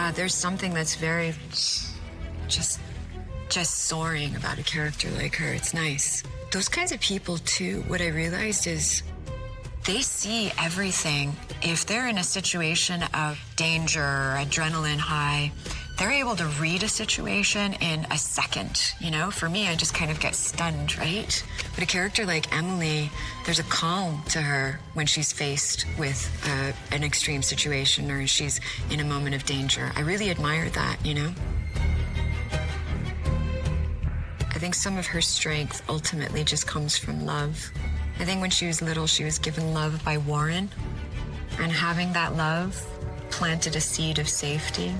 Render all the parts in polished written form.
yeah, there's something that's very just soaring about a character like her. It's nice. Those kinds of people too, what I realized is they see everything. If they're in a situation of danger or adrenaline high, they're able to read a situation in a second. You know, for me, I just kind of get stunned, right? But a character like Emily, there's a calm to her when she's faced with an extreme situation or she's in a moment of danger. I really admire that, you know? I think some of her strength ultimately just comes from love. I think when she was little, she was given love by Warren, and having that love planted a seed of safety,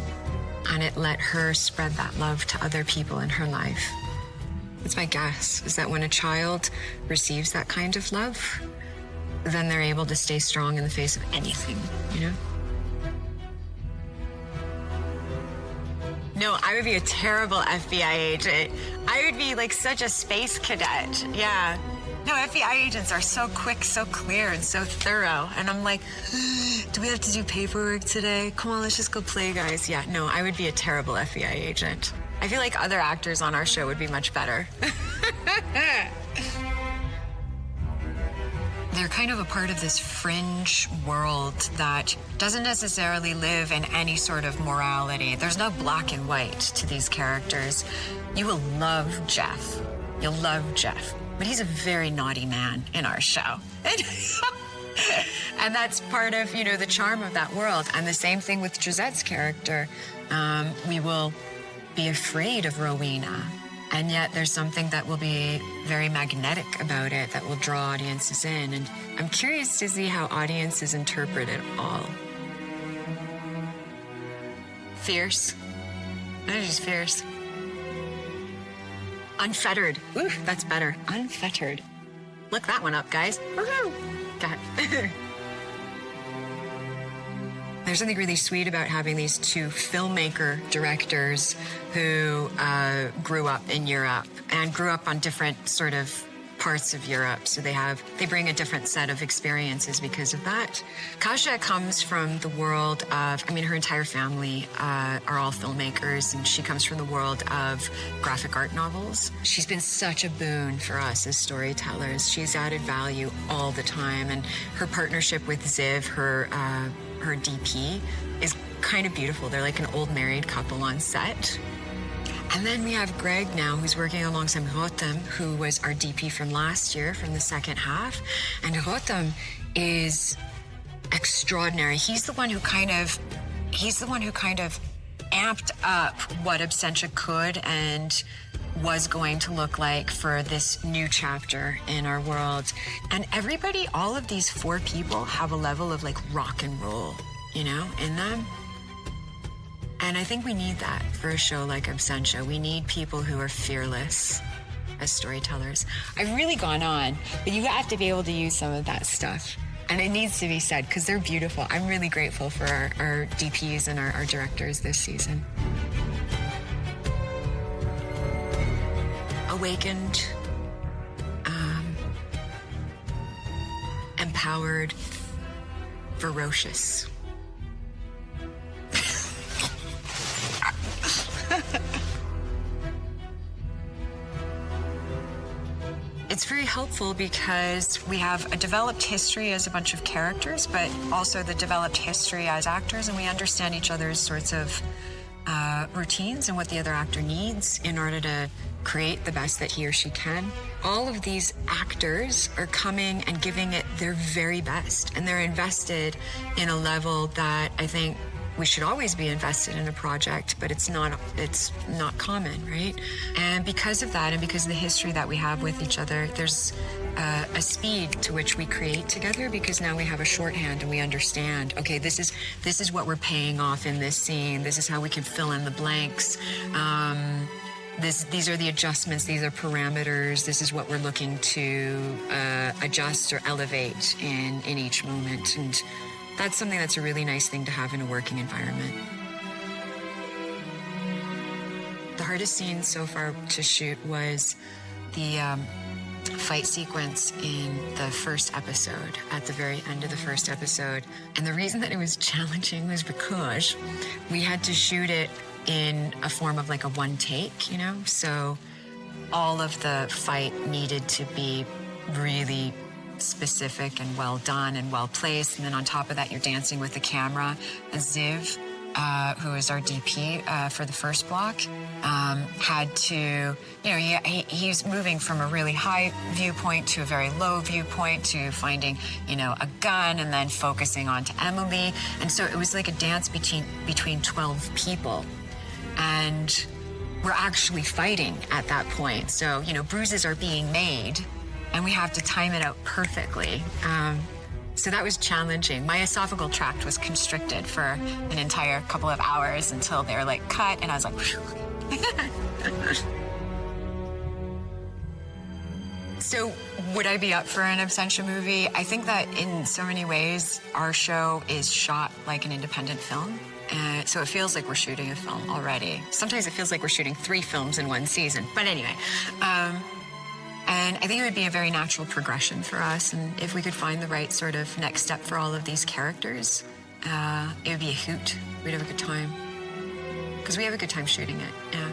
and it let her spread that love to other people in her life. It's my guess, is that when a child receives that kind of love, then they're able to stay strong in the face of anything, you know? No, I would be a terrible FBI agent. I would be like such a space cadet, yeah. No, FBI agents are so quick, so clear, and so thorough. And I'm like, do we have to do paperwork today? Come on, let's just go play, guys. Yeah, no, I would be a terrible FBI agent. I feel like other actors on our show would be much better. They're kind of a part of this fringe world that doesn't necessarily live in any sort of morality. There's no black and white to these characters. You will love Jeff. You'll love Jeff. But he's a very naughty man in our show. And that's part of, you know, the charm of that world. And the same thing with Josette's character. We will be afraid of Rowena, and yet there's something that will be very magnetic about it that will draw audiences in. And I'm curious to see how audiences interpret it all. Fierce. She's fierce. Unfettered. Ooh, that's better. Unfettered. Look that one up, guys. Woohoo! God. There's something really sweet about having these two filmmaker directors who grew up in Europe and grew up on different sort of parts of Europe. So they bring a different set of experiences because of that. Kasia comes from the world of, her entire family are all filmmakers, and she comes from the world of graphic art novels. She's been such a boon for us as storytellers. She's added value all the time, and her partnership with Ziv, her DP, is kind of beautiful. They're like an old married couple on set. And then we have Greg now, who's working alongside Rotem, who was our DP from last year, from the second half. And Rotem is extraordinary. He's the one who kind of amped up what Absentia could and was going to look like for this new chapter in our world. And everybody, all of these four people have a level of like rock and roll, in them. And I think we need that for a show like Absentia. We need people who are fearless as storytellers. I've really gone on, but you have to be able to use some of that stuff. And it needs to be said, because they're beautiful. I'm really grateful for our DPs and our directors this season. Awakened, empowered, ferocious. It's very helpful because we have a developed history as a bunch of characters, but also the developed history as actors, and we understand each other's sorts of routines and what the other actor needs in order to create the best that he or she can. All of these actors are coming and giving it their very best, and they're invested in a level that I think we should always be invested in a project, but it's not common, right? And because of that, and because of the history that we have with each other, there's a speed to which we create together, because now we have a shorthand and we understand, okay, this is what we're paying off in this scene. This is how we can fill in the blanks. These are the adjustments, these are parameters, this is what we're looking to adjust or elevate in each moment. And that's something that's a really nice thing to have in a working environment. The hardest scene so far to shoot was the fight sequence in the first episode, at the very end of the first episode. And the reason that it was challenging was because we had to shoot it in a form of like a one take, you know? So all of the fight needed to be really specific and well done and well placed. And then on top of that, you're dancing with the camera. Ziv, who is our DP for the first block, had to, he's moving from a really high viewpoint to a very low viewpoint to finding, a gun and then focusing onto Emily. And so it was like a dance between 12 people. And we're actually fighting at that point. So, bruises are being made and we have to time it out perfectly. So that was challenging. My esophageal tract was constricted for an entire couple of hours until they were like cut, and I was like, So would I be up for an Absentia movie? I think that in so many ways, our show is shot like an independent film. So it feels like we're shooting a film already. Sometimes it feels like we're shooting 3 films in one season. But anyway, and I think it would be a very natural progression for us. And if we could find the right sort of next step for all of these characters, it would be a hoot. We'd have a good time. Because we have a good time shooting it, yeah.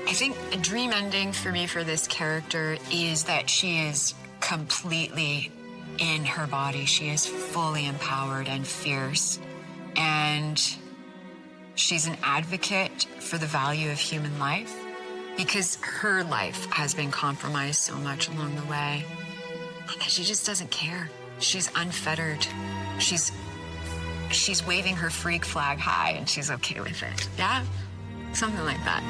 I think a dream ending for me for this character is that she is completely in her body. She is fully empowered and fierce. And she's an advocate for the value of human life because her life has been compromised so much along the way. And she just doesn't care. She's unfettered. She's waving her freak flag high and she's okay with it. Yeah? Something like that.